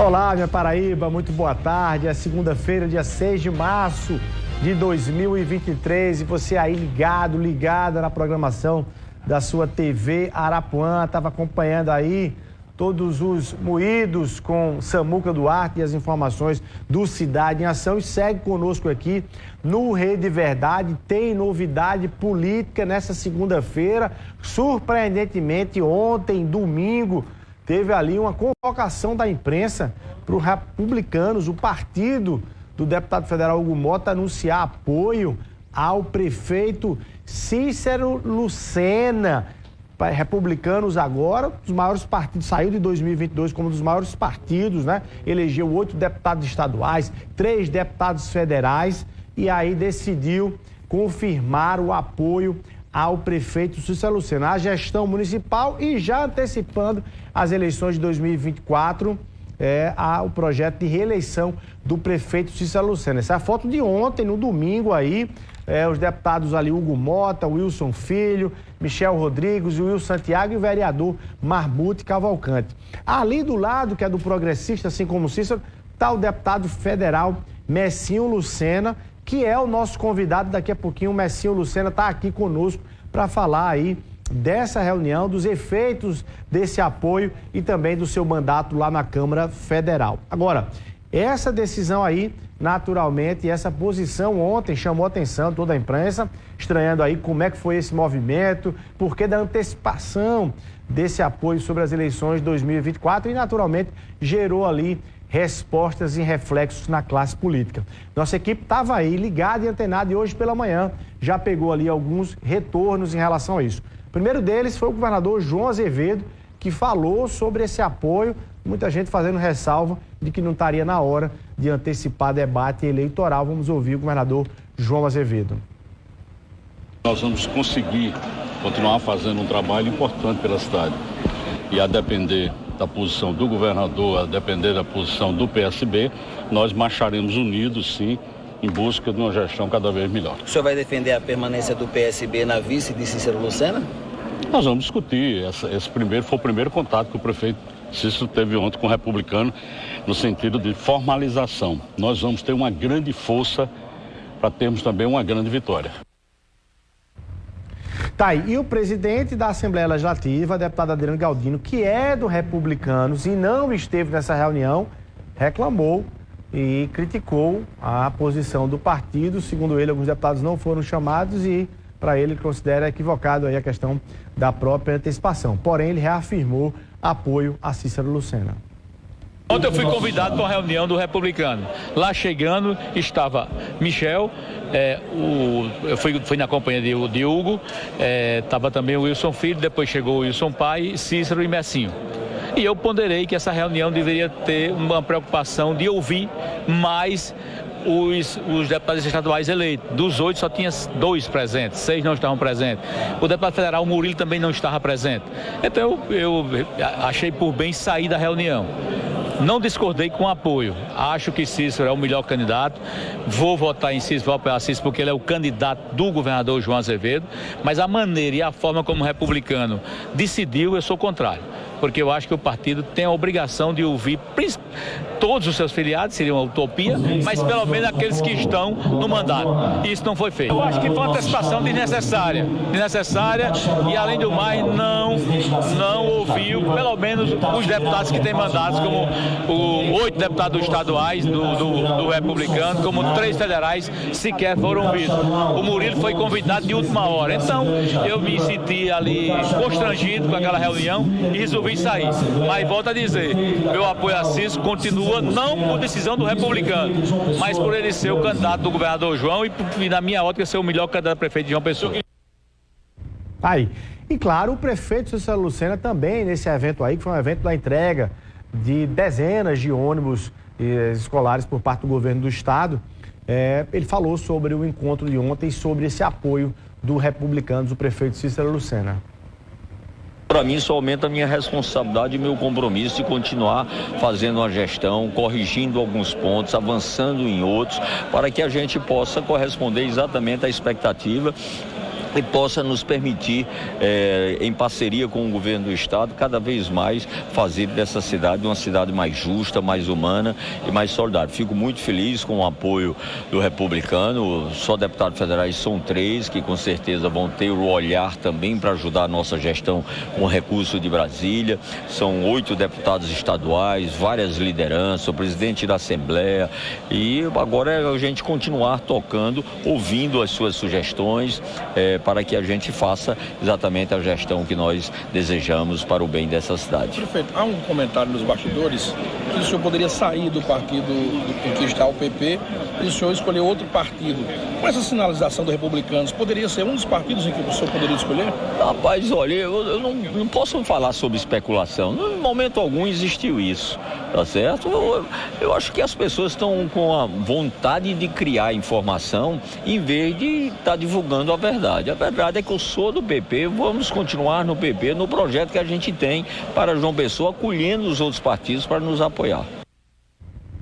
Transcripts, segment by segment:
Olá, minha Paraíba, muito boa tarde. É segunda-feira, dia 6 de março de 2023 e você aí ligada na programação da sua TV Arapuã, estava acompanhando aí todos os moídos com Samuca Duarte e as informações do Cidade em Ação e segue conosco aqui no Rede Verdade. Tem novidade política nessa segunda-feira, surpreendentemente ontem, domingo, teve ali uma convocação da imprensa para os republicanos, o partido do deputado federal Hugo Mota, anunciar apoio ao prefeito Cícero Lucena. Republicanos agora, os maiores partidos, saiu de 2022 como um dos maiores partidos, né? Elegeu 8 deputados estaduais, 3 deputados federais e aí decidiu confirmar o apoio ao prefeito Cícero Lucena, à gestão municipal e já antecipando as eleições de 2024, o projeto de reeleição do prefeito Cícero Lucena. Essa é a foto de ontem, no domingo aí, os deputados ali, Hugo Mota, Wilson Filho, Michel Rodrigues, Wilson Santiago e o vereador Marbute Cavalcante. Ali do lado, que é do progressista, assim como o Cícero, está o deputado federal Messinho Lucena, que é o nosso convidado. Daqui a pouquinho o Messinho Lucena está aqui conosco para falar aí dessa reunião, dos efeitos desse apoio e também do seu mandato lá na Câmara Federal. Agora, essa decisão aí, naturalmente, essa posição ontem chamou a atenção de toda a imprensa, estranhando aí como é que foi esse movimento, por que da antecipação desse apoio sobre as eleições de 2024 e, naturalmente, gerou ali respostas e reflexos na classe política. Nossa equipe estava aí ligada e antenada e hoje pela manhã já pegou ali alguns retornos em relação a isso. O primeiro deles foi o governador João Azevedo, que falou sobre esse apoio, muita gente fazendo ressalva de que não estaria na hora de antecipar debate eleitoral. Vamos ouvir o governador João Azevedo. Nós vamos conseguir continuar fazendo um trabalho importante pela cidade e a depender da posição do governador, a depender da posição do PSB, nós marcharemos unidos, sim, em busca de uma gestão cada vez melhor. O senhor vai defender a permanência do PSB na vice de Cícero Lucena? Nós vamos discutir. Foi o primeiro contato que o prefeito Cícero teve ontem com o republicano, no sentido de formalização. Nós vamos ter uma grande força para termos também uma grande vitória. Tá aí, e o presidente da Assembleia Legislativa, deputado Adriano Galdino, que é do Republicanos e não esteve nessa reunião, reclamou e criticou a posição do partido. Segundo ele, alguns deputados não foram chamados e, para ele, considera equivocado aí a questão da própria antecipação. Porém, ele reafirmou apoio a Cícero Lucena. Ontem eu fui convidado para uma reunião do Republicano. Lá chegando estava Michel, eu fui na companhia de Hugo, estava também o Wilson Filho, depois chegou o Wilson Pai, Cícero e Messinho. E eu ponderei que essa reunião deveria ter uma preocupação de ouvir mais os deputados estaduais eleitos. Dos 8 só tinha 2 presentes, 6 não estavam presentes. O deputado federal Murilo também não estava presente. Então eu achei por bem sair da reunião. Não discordei com o apoio. Acho que Cícero é o melhor candidato. Vou votar em Cícero, vou apoiar Cícero porque ele é o candidato do governador João Azevedo. Mas a maneira e a forma como o republicano decidiu, eu sou contrário. Porque eu acho que o partido tem a obrigação de ouvir todos os seus filiados, seria uma utopia, mas pelo menos aqueles que estão no mandato. E isso não foi feito. Eu acho que foi uma antecipação desnecessária e, além do mais, não ouviu, pelo menos, os deputados que têm mandatos, como 8 deputados estaduais do Republicano, como 3 federais, sequer foram ouvidos. O Murilo foi convidado de última hora. Então, eu me senti ali constrangido com aquela reunião e resolvi sair. Mas volto a dizer, meu apoio a Cícero continua não por decisão do republicano, mas por ele ser o candidato do governador João e na minha ótica, ser o melhor candidato a prefeito de João Pessoa. Aí. E claro, o prefeito Cícero Lucena também nesse evento aí, que foi um evento da entrega de dezenas de ônibus escolares por parte do governo do estado, ele falou sobre o encontro de ontem e sobre esse apoio do Republicanos, o prefeito Cícero Lucena. Para mim, isso aumenta a minha responsabilidade e meu compromisso de continuar fazendo uma gestão, corrigindo alguns pontos, avançando em outros, para que a gente possa corresponder exatamente à expectativa e possa nos permitir, em parceria com o governo do estado, cada vez mais fazer dessa cidade uma cidade mais justa, mais humana e mais solidária. Fico muito feliz com o apoio do Republicano. Só deputados federais são 3, que com certeza vão ter o olhar também para ajudar a nossa gestão com recurso de Brasília. São 8 deputados estaduais, várias lideranças, o presidente da Assembleia, e agora é a gente continuar tocando, ouvindo as suas sugestões, para que a gente faça exatamente a gestão que nós desejamos para o bem dessa cidade. Prefeito, há um comentário nos bastidores que o senhor poderia sair do partido em que está o PP e o senhor escolher outro partido. Com essa sinalização do Republicanos, poderia ser um dos partidos em que o senhor poderia escolher? Rapaz, olha, eu não posso falar sobre especulação. Em momento algum existiu isso, tá certo? Eu acho que as pessoas estão com a vontade de criar informação em vez de estar divulgando a verdade. A verdade é que eu sou do PP, vamos continuar no PP, no projeto que a gente tem para João Pessoa, acolhendo os outros partidos para nos apoiar.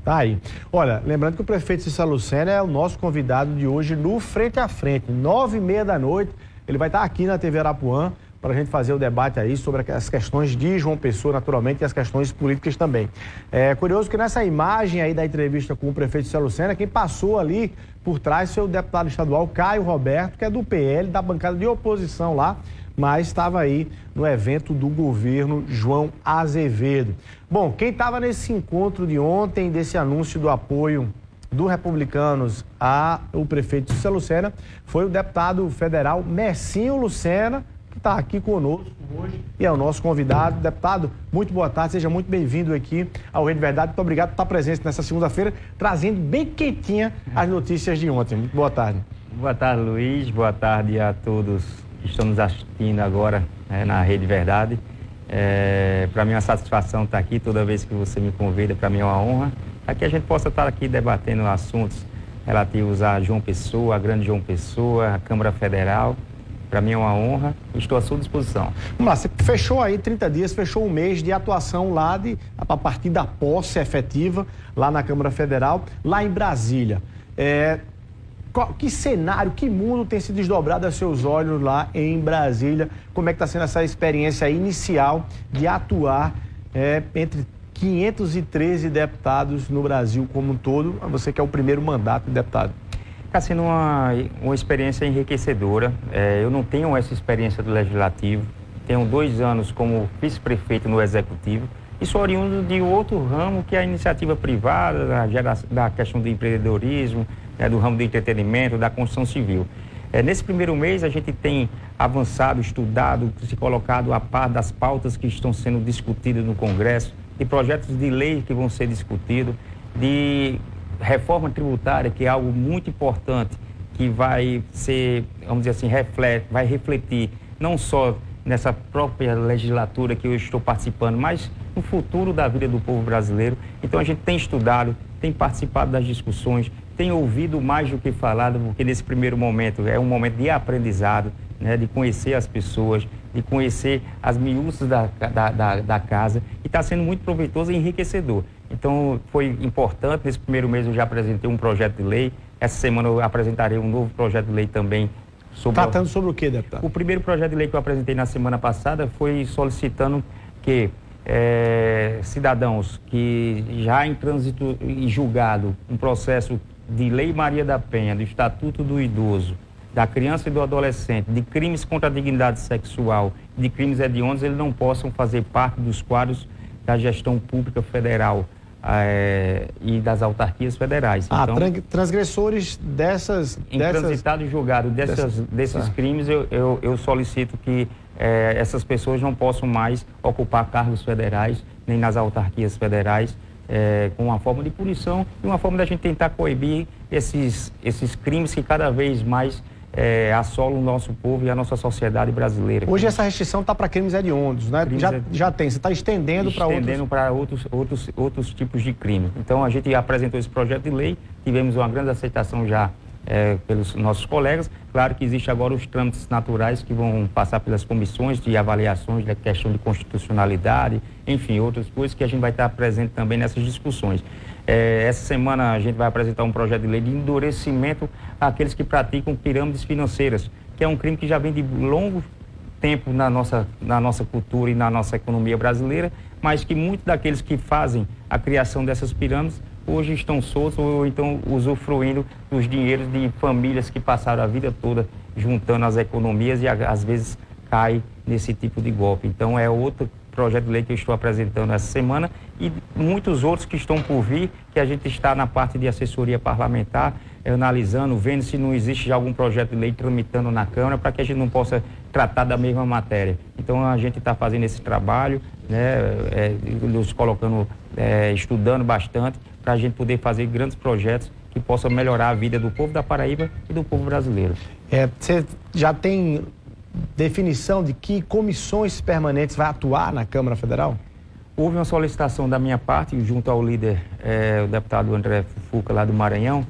Tá aí. Olha, lembrando que o prefeito Cícero Lucena é o nosso convidado de hoje no Frente a Frente, 9h30 da noite. Ele vai estar aqui na TV Arapuã para a gente fazer o debate aí sobre as questões de João Pessoa, naturalmente, e as questões políticas também. É curioso que nessa imagem aí da entrevista com o prefeito Cícero Lucena, quem passou ali por trás foi o deputado estadual Caio Roberto, que é do PL, da bancada de oposição lá, mas estava aí no evento do governo João Azevedo. Bom, quem estava nesse encontro de ontem, desse anúncio do apoio do Republicanos ao prefeito Cícero Lucena, foi o deputado federal Mercinho Lucena, que está aqui conosco hoje e é o nosso convidado. Deputado, muito boa tarde, seja muito bem-vindo aqui ao Rede Verdade. Muito obrigado por estar presente nessa segunda-feira, trazendo bem quentinha as notícias de ontem. Muito boa tarde. Boa tarde, Luiz. Boa tarde a todos que estão nos assistindo agora na Rede Verdade. Para mim é uma satisfação estar aqui toda vez que você me convida, para mim é uma honra. Para que a gente possa estar aqui debatendo assuntos relativos a João Pessoa, a Grande João Pessoa, a Câmara Federal. Para mim é uma honra e estou à sua disposição. Vamos lá, você fechou aí 30 dias, fechou um mês de atuação lá a partir da posse efetiva lá na Câmara Federal, lá em Brasília. Que cenário, que mundo tem se desdobrado a seus olhos lá em Brasília? Como é que está sendo essa experiência inicial de atuar entre 513 deputados no Brasil como um todo? Você que é o primeiro mandato de deputado. Está sendo uma experiência enriquecedora. Eu não tenho essa experiência do Legislativo. Tenho 2 anos como vice-prefeito no Executivo. E sou oriundo de outro ramo, que é a iniciativa privada, da questão do empreendedorismo, do ramo do entretenimento, da construção civil. Nesse primeiro mês, a gente tem avançado, estudado, se colocado a par das pautas que estão sendo discutidas no Congresso, de projetos de lei que vão ser discutidos, de reforma tributária, que é algo muito importante, que vai ser, vamos dizer assim, vai refletir não só nessa própria legislatura que eu estou participando, mas no futuro da vida do povo brasileiro. Então a gente tem estudado, tem participado das discussões, tem ouvido mais do que falado, porque nesse primeiro momento é um momento de aprendizado, né, de conhecer as pessoas, de conhecer as miúças da casa, e está sendo muito proveitoso e enriquecedor. Então, foi importante. Nesse primeiro mês eu já apresentei um projeto de lei. Essa semana eu apresentarei um novo projeto de lei também. Tratando sobre o quê, deputado? O primeiro projeto de lei que eu apresentei na semana passada foi solicitando que cidadãos que já em trânsito e julgado um processo de Lei Maria da Penha, do Estatuto do Idoso, da criança e do adolescente, de crimes contra a dignidade sexual, de crimes hediondos, eles não possam fazer parte dos quadros da gestão pública federal e das autarquias federais. Então, transgressores transitado e julgado desses crimes, eu solicito que essas pessoas não possam mais ocupar cargos federais, nem nas autarquias federais, com uma forma de punição e uma forma da gente tentar coibir esses crimes que cada vez mais assolam o nosso povo e a nossa sociedade brasileira. Hoje essa restrição está para crimes hediondos, né? Já tem, você está estendendo para outros tipos de crime. Então a gente apresentou esse projeto de lei, tivemos uma grande aceitação já pelos nossos colegas. Claro que existe agora os trâmites naturais que vão passar pelas comissões de avaliações da questão de constitucionalidade, enfim, outras coisas que a gente vai estar presente também nessas discussões. Essa semana a gente vai apresentar um projeto de lei de endurecimento àqueles que praticam pirâmides financeiras, que é um crime que já vem de longo tempo na nossa cultura e na nossa economia brasileira, mas que muitos daqueles que fazem a criação dessas pirâmides hoje estão soltos ou então usufruindo dos dinheiros de famílias que passaram a vida toda juntando as economias e às vezes cai nesse tipo de golpe. Então é outro projeto de lei que eu estou apresentando essa semana e muitos outros que estão por vir, que a gente está na parte de assessoria parlamentar, analisando, vendo se não existe já algum projeto de lei tramitando na Câmara para que a gente não possa tratar da mesma matéria. Então a gente está fazendo esse trabalho, né, nos colocando, estudando bastante para a gente poder fazer grandes projetos que possam melhorar a vida do povo da Paraíba e do povo brasileiro. Você já tem definição de que comissões permanentes vai atuar na Câmara Federal? Houve uma solicitação da minha parte, junto ao líder, o deputado André Fufuca, lá do Maranhão,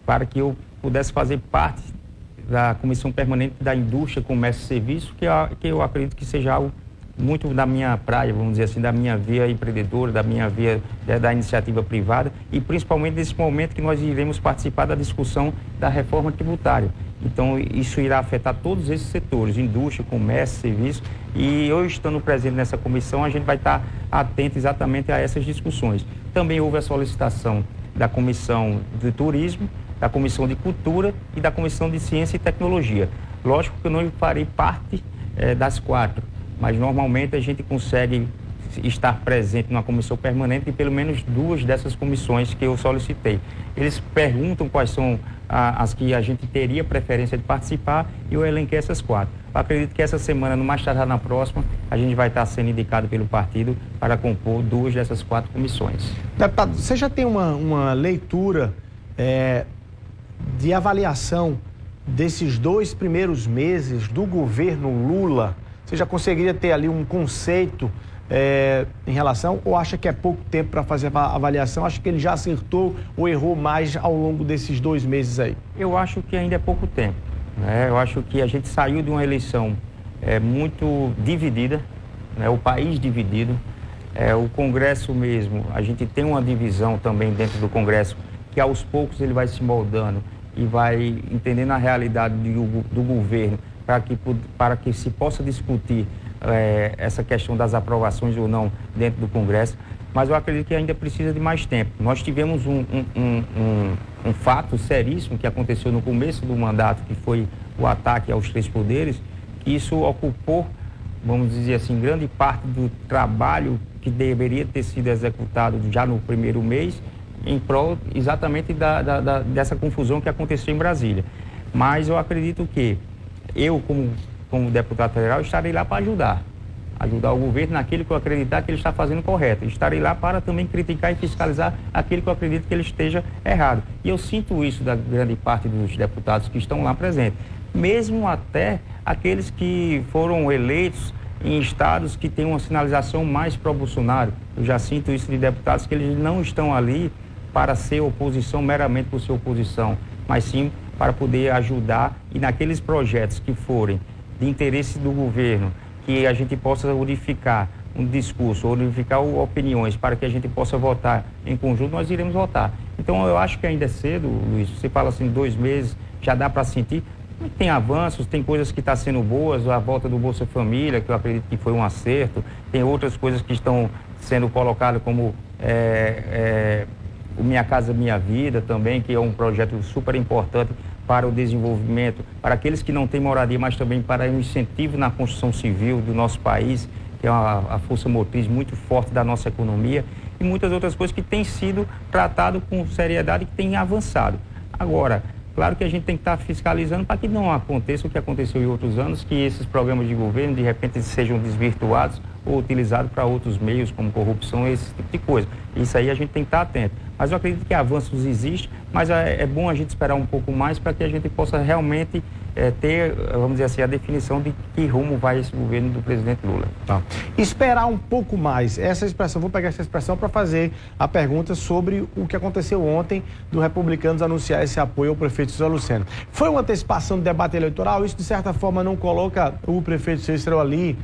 para que eu pudesse fazer parte da Comissão Permanente da Indústria, Comércio e Serviço, que eu acredito que seja algo muito da minha praia, vamos dizer assim, da minha via empreendedora, da minha via da iniciativa privada e principalmente nesse momento que nós iremos participar da discussão da reforma tributária. Então, isso irá afetar todos esses setores, indústria, comércio, serviço, e eu estando presente nessa comissão, a gente vai estar atento exatamente a essas discussões. Também houve a solicitação da Comissão de Turismo, da Comissão de Cultura e da Comissão de Ciência e Tecnologia. Lógico que eu não farei parte das 4, mas normalmente a gente consegue estar presente numa comissão permanente em pelo menos 2 dessas comissões que eu solicitei. Eles perguntam quais são as que a gente teria preferência de participar e eu elenquei essas 4. Eu acredito que essa semana, no mais tardar na próxima, a gente vai estar sendo indicado pelo partido para compor 2 dessas 4 comissões. Deputado, você já tem uma leitura de avaliação desses 2 primeiros meses do governo Lula? Você já conseguiria ter ali um conceito em relação, ou acha que é pouco tempo para fazer a avaliação? Acha que ele já acertou ou errou mais ao longo desses 2 meses aí? Eu acho que ainda é pouco tempo, né? Eu acho que a gente saiu de uma eleição muito dividida, né? O país dividido, o Congresso mesmo, a gente tem uma divisão também dentro do Congresso, que aos poucos ele vai se moldando e vai entendendo a realidade do governo, para que se possa discutir essa questão das aprovações ou não dentro do Congresso, mas eu acredito que ainda precisa de mais tempo. Nós tivemos um fato seríssimo que aconteceu no começo do mandato, que foi o ataque aos 3 poderes, que isso ocupou, vamos dizer assim, grande parte do trabalho que deveria ter sido executado já no primeiro mês, em prol exatamente dessa confusão que aconteceu em Brasília. Mas eu acredito que eu, como deputado federal, estarei lá para ajudar o governo naquilo que eu acreditar que ele está fazendo correto. Estarei lá para também criticar e fiscalizar aquilo que eu acredito que ele esteja errado. E eu sinto isso da grande parte dos deputados que estão lá presentes. Mesmo até aqueles que foram eleitos em estados que têm uma sinalização mais pró-Bolsonaro. Eu já sinto isso de deputados que eles não estão ali para ser oposição meramente por ser oposição, mas sim para poder ajudar e naqueles projetos que forem de interesse do governo, que a gente possa unificar um discurso, unificar opiniões para que a gente possa votar em conjunto, nós iremos votar. Então eu acho que ainda é cedo, Luiz, você fala assim, 2 meses, já dá para sentir. Tem avanços, tem coisas que estão sendo boas, a volta do Bolsa Família, que eu acredito que foi um acerto, tem outras coisas que estão sendo colocadas como o Minha Casa Minha Vida também, que é um projeto super importante para o desenvolvimento, para aqueles que não têm moradia, mas também para o incentivo na construção civil do nosso país, que é a força motriz muito forte da nossa economia, e muitas outras coisas que têm sido tratado com seriedade e que têm avançado. Agora, claro que a gente tem que estar fiscalizando para que não aconteça o que aconteceu em outros anos, que esses programas de governo, de repente, sejam desvirtuados ou utilizados para outros meios, como corrupção, esse tipo de coisa. Isso aí a gente tem que estar atento. Mas eu acredito que avanços existem, mas é bom a gente esperar um pouco mais para que a gente possa realmente ter, vamos dizer assim, a definição de que rumo vai esse governo do presidente Lula. Tá. Esperar um pouco mais, essa expressão, vou pegar essa expressão para fazer a pergunta sobre o que aconteceu ontem do Republicanos anunciar esse apoio ao prefeito José Lucena. Foi uma antecipação do debate eleitoral? Isso, de certa forma, não coloca o prefeito Cícero ali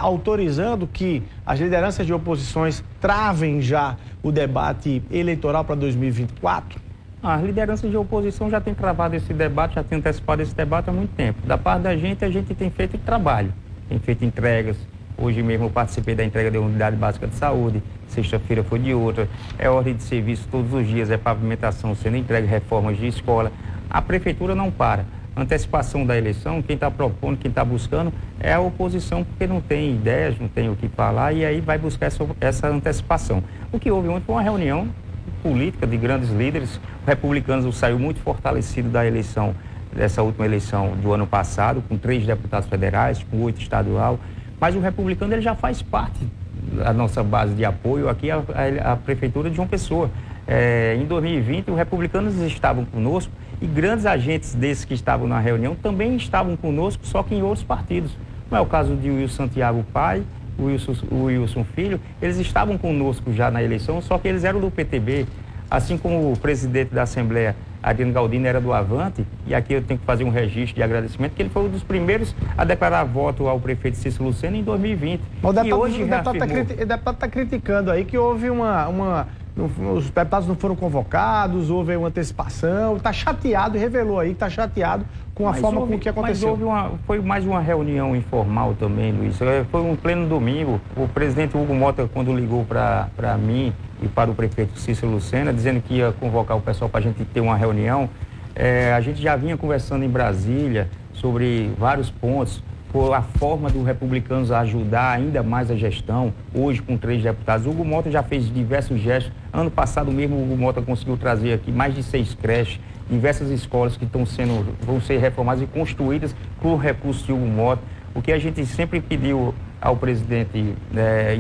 autorizando que as lideranças de oposições travem já o debate eleitoral para 2024? As lideranças de oposição já têm travado esse debate, já têm antecipado esse debate há muito tempo. Da parte da gente, a gente tem feito trabalho, tem feito entregas. Hoje mesmo eu participei da entrega da Unidade Básica de Saúde, sexta-feira foi de outra. É ordem de serviço todos os dias, é pavimentação sendo entregue, reformas de escola. A prefeitura não para. Antecipação da eleição, quem está propondo, quem está buscando é a oposição, porque não tem ideias, não tem o que falar, e aí vai buscar essa antecipação. O que houve ontem foi uma reunião política de grandes líderes. O Republicanos saiu muito fortalecido da eleição, dessa última eleição do ano passado, com 3 deputados federais, com 8 estadual, mas o Republicano ele já faz parte da nossa base de apoio aqui à Prefeitura de João Pessoa. Em 2020, os Republicanos estavam conosco e grandes agentes desses que estavam na reunião também estavam conosco, só que em outros partidos. Não é o caso de Wilson Santiago pai, o Wilson Filho, eles estavam conosco já na eleição, só que eles eram do PTB, assim como o presidente da Assembleia, Adriano Galdino, era do Avante, e aqui eu tenho que fazer um registro de agradecimento, que ele foi um dos primeiros a declarar voto ao prefeito Cícero Lucena em 2020. Mas e hoje o deputado está criticando aí que houve os deputados não foram convocados, houve uma antecipação, está chateado e revelou aí que está chateado com a forma com que aconteceu. Mas foi mais uma reunião informal também, Luiz. Foi um pleno domingo. O presidente Hugo Mota, quando ligou para mim e para o prefeito Cícero Lucena, dizendo que ia convocar o pessoal para a gente ter uma reunião, a gente já vinha conversando em Brasília sobre vários pontos, por a forma dos Republicanos ajudar ainda mais a gestão, hoje com 3 deputados. O Hugo Mota já fez diversos gestos. Ano passado mesmo o Hugo Mota conseguiu trazer aqui mais de 6 creches, diversas escolas que vão ser reformadas e construídas com o recurso de Hugo Mota. O que a gente sempre pediu ao presidente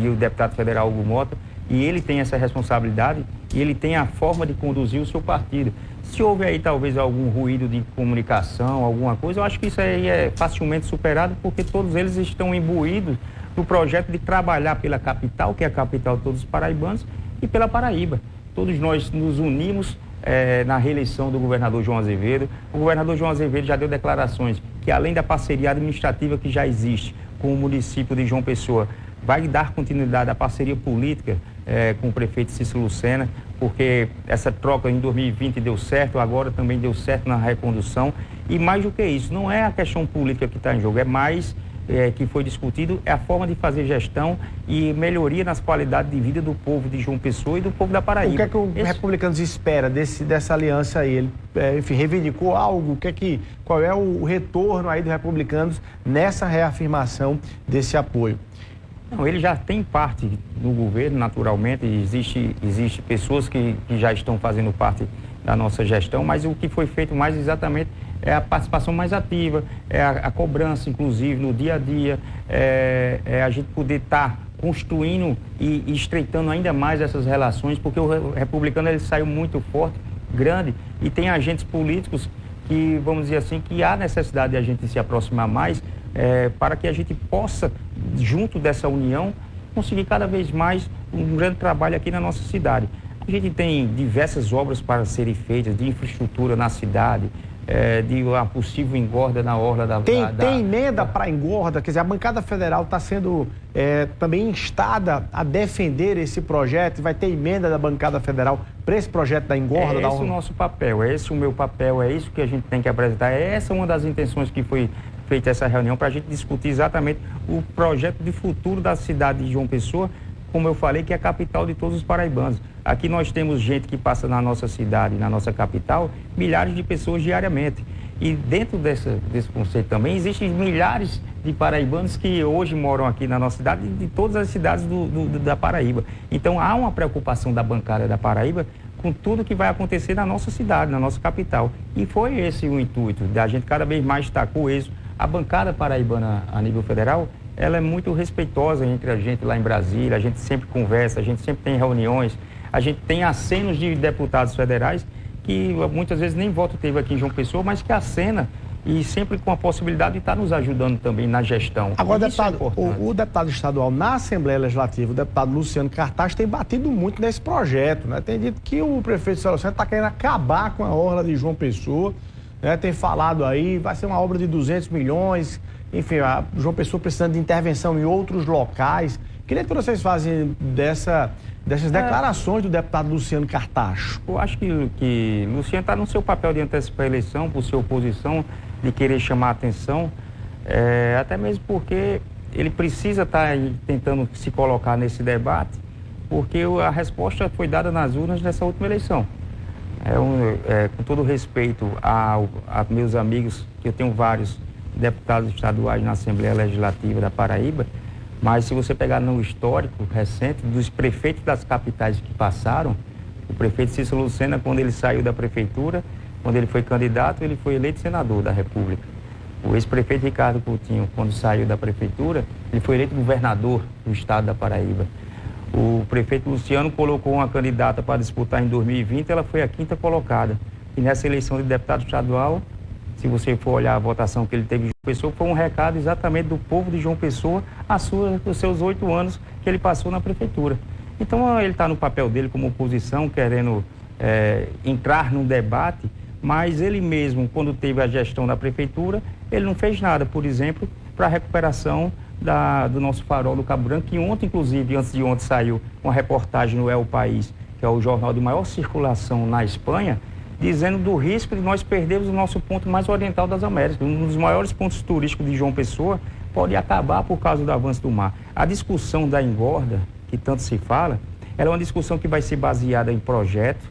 e o deputado federal Hugo Mota, e ele tem essa responsabilidade, e ele tem a forma de conduzir o seu partido. Se houve aí talvez algum ruído de comunicação, alguma coisa, eu acho que isso aí é facilmente superado, porque todos eles estão imbuídos no projeto de trabalhar pela capital, que é a capital de todos os paraibanos, e pela Paraíba. Todos nós nos unimos na reeleição do governador João Azevedo. O governador João Azevedo já deu declarações que, além da parceria administrativa que já existe com o município de João Pessoa, vai dar continuidade à parceria política com o prefeito Cícero Lucena, porque essa troca em 2020 deu certo, agora também deu certo na recondução. E mais do que isso, não é a questão política que está em jogo, é mais que foi discutido, é a forma de fazer gestão e melhoria nas qualidades de vida do povo de João Pessoa e do povo da Paraíba. O que é que o Republicanos espera dessa aliança aí? Ele, enfim, reivindicou algo? Qual é o retorno aí do Republicanos nessa reafirmação desse apoio? Não, ele já tem parte do governo, naturalmente, existe pessoas que já estão fazendo parte da nossa gestão, mas o que foi feito mais exatamente é a participação mais ativa, é a cobrança, inclusive, no dia a dia, é a gente poder estar construindo e estreitando ainda mais essas relações, porque o Republicano ele saiu muito forte, grande, e tem agentes políticos que, vamos dizer assim, que há necessidade de a gente se aproximar mais, para que a gente possa, junto dessa união, conseguir cada vez mais um grande trabalho aqui na nossa cidade. A gente tem diversas obras para serem feitas, de infraestrutura na cidade, de uma possível engorda na orla da... Tem emenda para engorda? Quer dizer, a bancada federal está sendo também instada a defender esse projeto, vai ter emenda da bancada federal para esse projeto da engorda? É esse o nosso papel, é esse o meu papel, é isso que a gente tem que apresentar, essa é uma das intenções que foi feita essa reunião, para a gente discutir exatamente o projeto de futuro da cidade de João Pessoa, como eu falei, que é a capital de todos os paraibanos. Aqui nós temos gente que passa na nossa cidade, na nossa capital, milhares de pessoas diariamente. E dentro desse conceito também, existem milhares de paraibanos que hoje moram aqui na nossa cidade, de todas as cidades da Paraíba. Então há uma preocupação da bancada da Paraíba com tudo que vai acontecer na nossa cidade, na nossa capital. E foi esse o intuito, da gente cada vez mais estar coeso. A bancada paraibana a nível federal, ela é muito respeitosa entre a gente lá em Brasília, a gente sempre conversa, a gente sempre tem reuniões, a gente tem acenos de deputados federais que muitas vezes nem voto teve aqui em João Pessoa, mas que acena e sempre com a possibilidade de estar nos ajudando também na gestão. Agora, deputado, o deputado estadual na Assembleia Legislativa, o deputado Luciano Cartaz, tem batido muito nesse projeto, né? Tem dito que o prefeito Cícero Lucena está querendo acabar com a orla de João Pessoa, né? Tem falado aí, vai ser uma obra de 200 milhões, enfim, a João Pessoa precisando de intervenção em outros locais. Que leitura vocês fazem dessas declarações do deputado Luciano Cartacho? Eu acho que Luciano está no seu papel de antecipar a eleição, por ser oposição, de querer chamar a atenção, até mesmo porque ele precisa estar tentando se colocar nesse debate, porque a resposta foi dada nas urnas nessa última eleição. Com todo respeito a meus amigos, que eu tenho vários deputados estaduais na Assembleia Legislativa da Paraíba, mas se você pegar no histórico recente dos prefeitos das capitais que passaram, o prefeito Cícero Lucena, quando ele saiu da prefeitura, quando ele foi candidato, ele foi eleito senador da República. O ex-prefeito Ricardo Coutinho, quando saiu da prefeitura, ele foi eleito governador do estado da Paraíba. O prefeito Luciano colocou uma candidata para disputar em 2020, ela foi a 5ª colocada. E nessa eleição de deputado estadual, se você for olhar a votação que ele teve em João Pessoa, foi um recado exatamente do povo de João Pessoa os seus 8 anos que ele passou na prefeitura. Então ele está no papel dele como oposição, querendo entrar num debate, mas ele mesmo, quando teve a gestão da prefeitura, ele não fez nada, por exemplo, para a recuperação do nosso farol do Cabo Branco, que ontem, inclusive, antes de ontem, saiu uma reportagem no El País, que é o jornal de maior circulação na Espanha, dizendo do risco de nós perdermos o nosso ponto mais oriental das Américas. Um dos maiores pontos turísticos de João Pessoa pode acabar por causa do avanço do mar. A discussão da engorda, que tanto se fala, ela é uma discussão que vai ser baseada em projetos,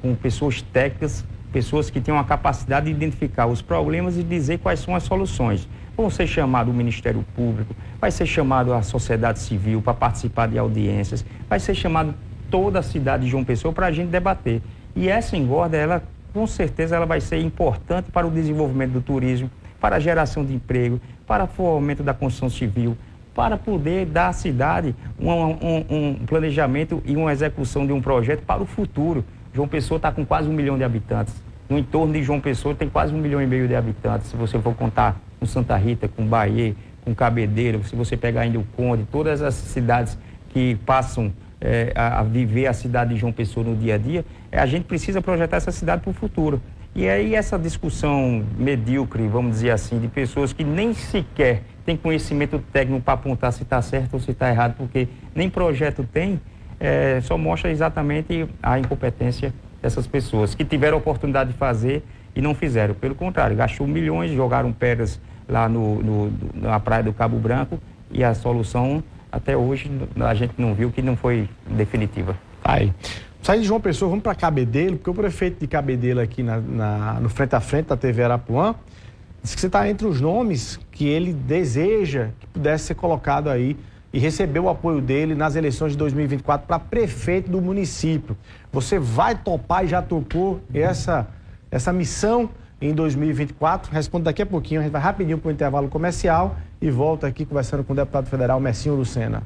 com pessoas técnicas, pessoas que têm uma capacidade de identificar os problemas e dizer quais são as soluções. Vão ser chamado o Ministério Público, vai ser chamado a sociedade civil para participar de audiências, vai ser chamado toda a cidade de João Pessoa para a gente debater. E essa engorda, ela, com certeza, ela vai ser importante para o desenvolvimento do turismo, para a geração de emprego, para o fomento da construção civil, para poder dar à cidade um planejamento e uma execução de um projeto para o futuro. João Pessoa está com quase 1 milhão de habitantes. No entorno de João Pessoa tem quase 1,5 milhão de habitantes. Se você for contar com Santa Rita, com Bahia, com Cabedelo, se você pegar ainda o Conde, todas as cidades que passam a viver a cidade de João Pessoa no dia a dia, a gente precisa projetar essa cidade para o futuro. E aí essa discussão medíocre, vamos dizer assim, de pessoas que nem sequer têm conhecimento técnico para apontar se está certo ou se está errado, porque nem projeto tem, só mostra exatamente a incompetência dessas pessoas que tiveram a oportunidade de fazer e não fizeram. Pelo contrário, gastou milhões, jogaram pedras lá na praia do Cabo Branco e a solução até hoje a gente não viu, que não foi definitiva. Aí, sair de João Pessoa, vamos para Cabedelo, porque o prefeito de Cabedelo aqui no frente a frente da TV Arapuã disse que você está entre os nomes que ele deseja que pudesse ser colocado aí e receber o apoio dele nas eleições de 2024 para prefeito do município. Você vai topar e já topou essa missão em 2024? Responde daqui a pouquinho, a gente vai rapidinho para o intervalo comercial e volta aqui conversando com o deputado federal Mercinho Lucena.